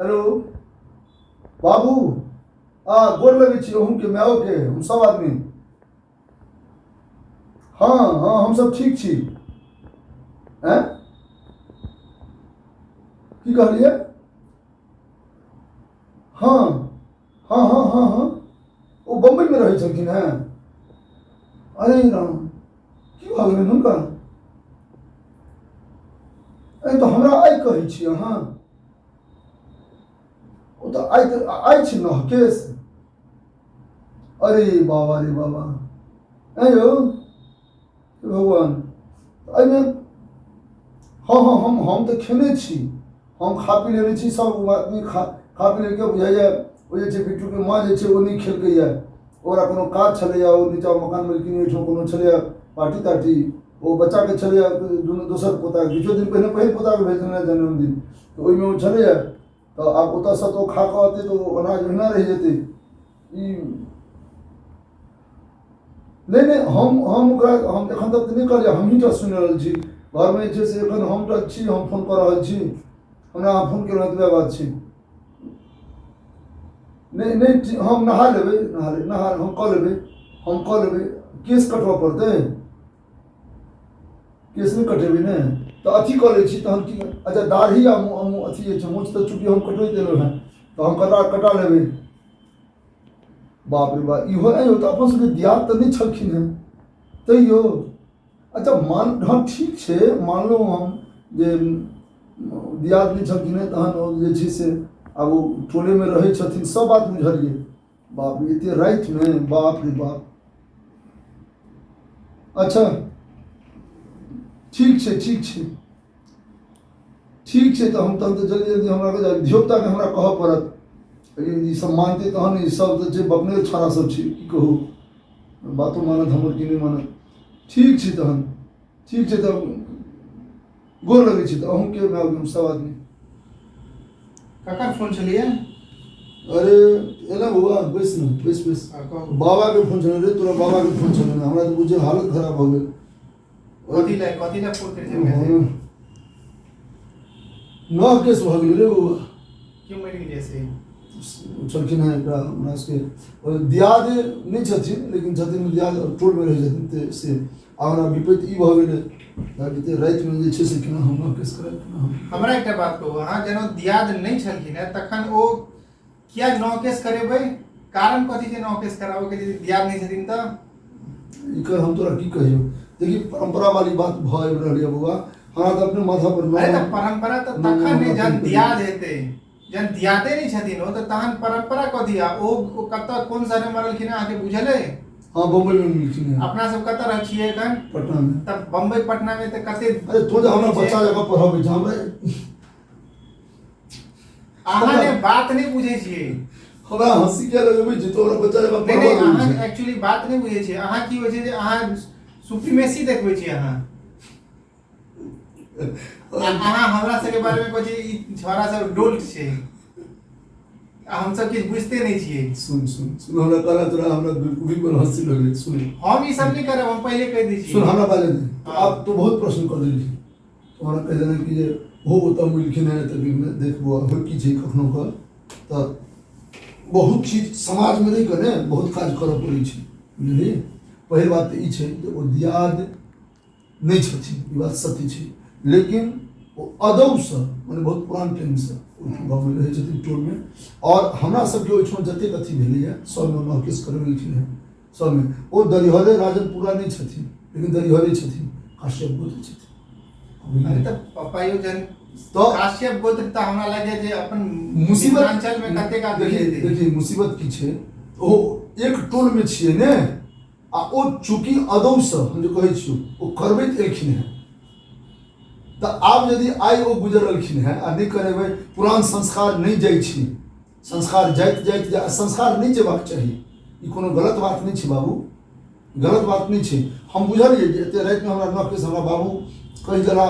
Hello बाबू गोर लगे छी अहूँ के माओ के हम सब आदमी। हाँ हाँ हम सब ठीक छी। हैं की कहलिए? हाँ हाँ हाँ हाँ हाँ वो बम्बई में रहे छलखिन हैं। अरे राम की भऽ गेलनि हुनका? अरे तो हमरा आइ कहै छी अहाँ। ओ तो आइ छी न केस। अरे बाबा रे बाबा ऐं यौ भगवान एहिमे हाँ हाँ हम तो खेने छी। हम खा पी लेने छी सब आदमी खा पी लेके बुझाइए ओ जे छै बिट्टू के माँ जे छै ओ नहि खेलकैए। ओकरा कोनो काज छलैए ओ नीचाँ मकान मालिकिन ओहिठाम कोनो छलैए पार्टी तार्टी ओ बच्चाके छलैए दोसर पोता किछो दिन पहिने पहिल पोताके भेल छलै जन्मदिन तऽ ओहिमे ओ छलैए तऽ आब ओतयसँ तऽ ओ खा कऽ अतै तऽ ओ अनाज ओहिना रहि जेतै। ई नहीं हम ओकरा हम एखन तक तऽ नहि कहलियै हमही टा सुनि रहल छी घरमे जे छै से एखन हम टा छी हम फोन कऽ रहल छी हमरा अहाँ फोन केलहुँ एतबे बात छै। नहीं हम नहा लेबै हम कऽ लेबै केस कटबऽ पड़तै। केस नहीं कटेबै ने तऽ अथी कऽ लै छी तहन की अच्छा दाढ़ी आ अथी जे छै मूँछ तऽ चूँकि हम कटबे देलहुँ हँ तऽ हम कटा लेबै। बाप रे बाप इहो नहीं तो अपन सबके दियाद तऽ नहीं छलखिन हैं तैयो अच्छा हाँ ठीक छै मानलहुँ हम जे दियाद नहीं छलखिन हैं तहन ओ जे छै से आब ओ टोलेमे रहै छथिन सब बात बुझलियै। बाप रे एते रातिमे बाप रे बाप। अच्छा ठीक छै तऽ हम तहन तऽ जल्दी हमरा धियोपुताके हमरा कहऽ पड़त ई सब मानतै तहन ई सब तऽ छै बपने छौड़ा सब छै की कहू बातो मानत हमर कि नहीं मानत। ठीक छै तहन ठीक छै तऽ गोर लगै छी तऽ अहूँके माय सब आदमी। ककर फोन छलिए? अरे एना बउआ बैस बाबा के फोन छलै रे तोरा बाबा के फोन छलै हमरा तो बुझे हालत खराब हो गेल। कथी ला फोन करते नौ केस भऽ गेल रे बउआ। क्यों मरि गेलिए से? छलखिन हैं एकरा हमरा सबके दियाद नहीं छथिन लेकिन छथिन दियाद टोलमे रहै छथिन तऽ से आ हमरा विपत्ति ई भऽ गेलै एते रातिमे जे छै से केना हम नौ केस करायब। हमरा एकटा बात कहू अहाँ जेना दियाद नहीं छलखिन हैं तखन ओ किया नौ केस करेबै? कारण कथी छै नौ केस कराबऽ के यदि दियाद नहीं छथिन तऽ? इकर हम तोरा की कहियो देखी परंपरा वाली बात भऽ रहल है बउआ हमरा तो अपने माथा पर अरे तो परंपरा तो तखन नहीं जन दियाद हेतै जन दियादे नहीं छथिन ओ तऽ तहन परंपरा कथी आ ओ कतऽ कोन शहर में मरलखिन हैं अहाँके बुझल है? हाँ बम्बई में मिलखिन हैं। अपना सब कतऽ रहै छियै एखन? पटना में। तब बम्बई पटना में तऽ कते अरे तो जे हमरा बच्चा जगह पढ़ाबै छै हमरा अहाँ ने बात नहीं बुझे छियै। हमरा हंसी किया लगबै छै तो हमरा बच्चा जगह नहीं पढ़ाबै अहाँ छै। एक्चुअली बात नहीं बुझे छियै अहाँ की होइ छै जे अहाँ सुप्रीमेसी देखबै छी अहाँ हमरा सबके बारे में कहै छी ई छौड़ा सब डोल्ट छै हम सब किछ बुझते नहीं छियै। सुन हमरा कहला तोरा हमरा बिल्कुल पर हंसी लगे सुन हम ई सब नहीं करब हम पहले कह दै छी। सुन हमरा बारे में आप तो बहुत प्रश्न कर देली तोरा कह देना कि जे हो ओतऽ मिलखिन हैं तऽ देखबो हो की छै कखनो कऽ तऽ बहुत चीज समाज में रहि कऽ ने बहुत काज करऽ पड़ै छै बुझलियै। पहिल बात तऽ ई छै जे ओ दियाद नहीं छथिन ई बात सत्य छै लेकिन ओ अदबसँ मने बहुत पुरान टाइमसँ गाँवमे रहै छथिन टोलमे और हमरा सबके ओहिठाम जतेक अथी भेलैए सबमे नौ केस करबेलखिन हैं सबमे ओ दरिहरे राजनपुरा नहीं छथिन लेकिन दरिहरे छथिन काश्यप गोत्र छथिन। अरे तऽ पपाइयो जन तो काश्यप गोत्र तऽ हमरा लागे जे अपन मुसीबत मिथिलांचल में कते का देखिए मुसीबत की छै ओ एक टोल में छियै ने आ ओ चूँकि अदबसँ हम जे कहै छियै ओ करबैत एलखिन हैं तऽ आब यदि आइ ओ गुजरलखिन हैं आ नहीं करेबै पुरान संस्कार नहीं जाइ छी संस्कार जाइत संस्कार नहीं जेबाक चाही ई कोनो गलत बात नहीं छै बाबू गलत बात नहीं छै। हम बुझलियै जे एते रातिमे हमरा नौ केस हमरा बाबू कहि देला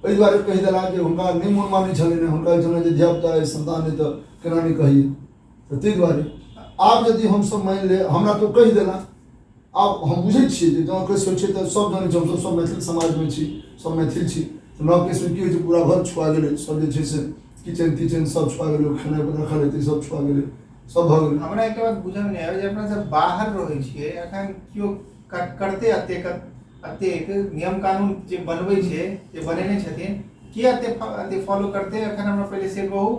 एहि दुआरे कहि देला जे हुनका नहीं मोन मानै छलनि हुनका छलनि जे धियापुता अइ संतान अइ तऽ केना नहीं कहिए तऽ ताहि दुआरे आब यदि हमसब मानि ले हमरा तो कहि देला आब हम बुझै छियै जे नौ केस होइ छै तऽ सब जानै छै हमसब सब मैथिल समाजमे छी सब मैथिल छी नौ केस में की होइ छै पूरा घर छुआ गेलै सब जे छै से किचन तिचन सब छुआ गेलै, खाना बना खा लेते सब छुआ गेलै, सब भऽ गेलै। हमरा एक बात बुझल नहीं आवे जे अपना सब बाहर रहै छियै, एखन कियो करते अतेक नियम कानून जे बनबै छै, जे बनेने छथिन, के अते फॉलो करते एखन हमरा पहले से कहू।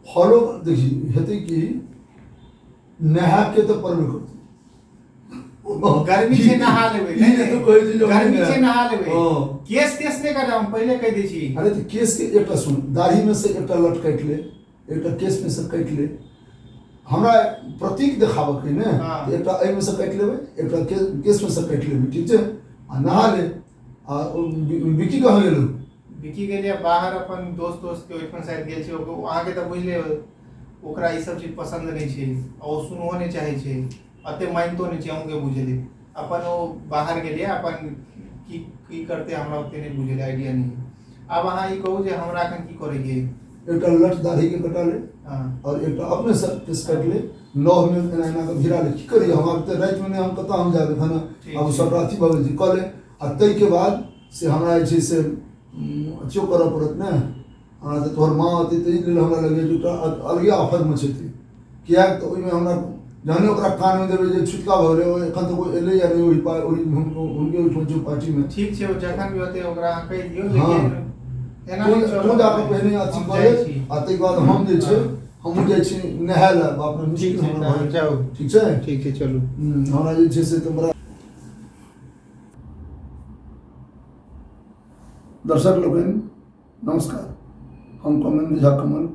फॉलो देखी हेतै कि नहा के तो परबे करतै, गर्मी से नहा लेबै, ई तो कहै छै जे गर्मी से नहा लेबै, हां केस नहीं करब, हम पहले कह दै छी। अरे तो केस के एकटा सुन, दाढ़ी में से एकटा लट काटि ले, एकटा केस में से काटि ले, हमरा प्रतीक देखाबऽ के ने, हाँ। तो एकटा एहि में से काटि लेबै, एकटा केस में से काटि लेबै, ठीक छै, आ नहा ले। आ विकी कहाँ गेलौ? विकी गेलिए बाहर अपन दोस्त के ओइठन शायद गेल छै, अहाँ के त बुझले ओकरा ई सब चीज पसंद नहीं छै, और सुनहो नहीं चाहे छै, अते मानितो नहीं छै, अहूँ के बुझले अपन वो बाहर गेलिए, अपन की करते हमरा ओते नहीं बुझले, आइडिया नहीं। अब अहाँ ई कहू जे हमरा एखन की करे के? एकटा लट दाढ़ी के कटा ले, हां, और एकटा अपने से केस काट ले, नौ में एना के भिरा ले, की करिए हम अब रात में हम कतऽ हम जाबे खाना, अब सब राति भऽ गेल कऽ ले, आ तै के बाद से हमरा जे छै से अथियो करऽ पड़त ने, हमरा तऽ तोहर माँ अतै तऽ ई लेल हमरा लगे जे अलगे ऑफर में छै, किएक तऽ ओहिमे हमरा जहने ओकरा कान में देबै जे छुटका भऽ गेलै, एखन तऽ कोई एलै या नहि ओहि हुनके ओहिठाम जो पार्टी में, ठीक छै, जखन भी होते ओकरा अहाँ कहि दियौ, हाँ। लेकिन एना नहीं चलो, तू जाके पहिने अथी कर ले, आ तै के बाद हम जे छै हम जाइ छी नहाय ले, बाप रे ठीक छै, हमरा भऽ जाओ, ठीक छै, ठीक छै, चलू। हमरा जे छै से तऽ बड़ा दर्शक लोगन नमस्कार, हम कमल झा कमल।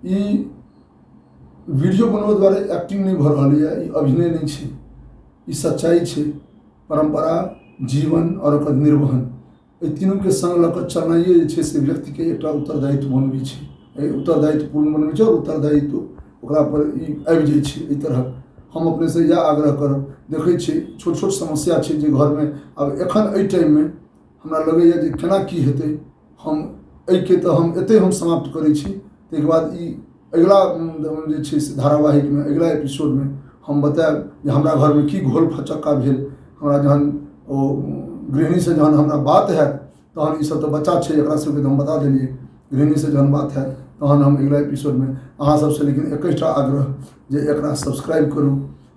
ई वीडियो बनबऽ द्वारा एक्टिंग नहीं भऽ रहल है, ई अभिनय नहीं छै, ई सच्चाई छै, परंपरा, जीवन और ओकर निर्वहन, एहि तीनों के संग लऽ कऽ चलनाइए जे छै से व्यक्ति के एकटा उत्तरदायित्व बनबै छै, उत्तरदायित्वपूर्ण बनबै छै, और उत्तरदायित्व ओकरा पर ई आबि जाइ छै। एहि तरह हम अपने से यह आग्रह करब, देखै छियै छोट छोट समस्या छै जे घर में, आब एखन एहि टाइम में हमरा लगैए जे केना की हेतै, हम एहिके तऽ हम एते हम समाप्त करै छी, ताहिके बाद ई अगिला जे छै से धारावाहिक में, अगिला एपिसोड में हम बतायब जे हमरा घर में की घोल फचक्का भेल, हमरा जहन ओ गृहिणी से जहन हमरा बात हैत, तहन ई सब तऽ बच्चा छै, एकरा सबके तऽ हम बता देलियै, गृहिणी से जहन बात हैत तहन हम अगिला एपिसोड में अहाँ सबसे लेकिन एकटा आग्रह जे एकरा सब्सक्राइब करू,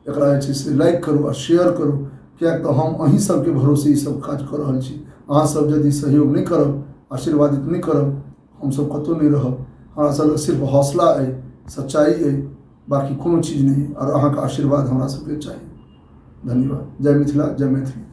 एकरा जे छै से लाइक करू और शेयर करू, किएक तऽ हम अहीं सबके भरोसे ई सब काज कऽ रहल छी। अहाँ सब यदि सहयोग नहीं करब, आशीर्वादित नहीं करब, हम सब कतौ नहीं रहब। हमरा सब सिर्फ हौसला अइ, सच्चाई अइ, बाकी कोनो चीज नहीं, और अहाँ के आशीर्वाद हमरा सबके चाहिए। धन्यवाद। जय मिथिला, जय मैथिली।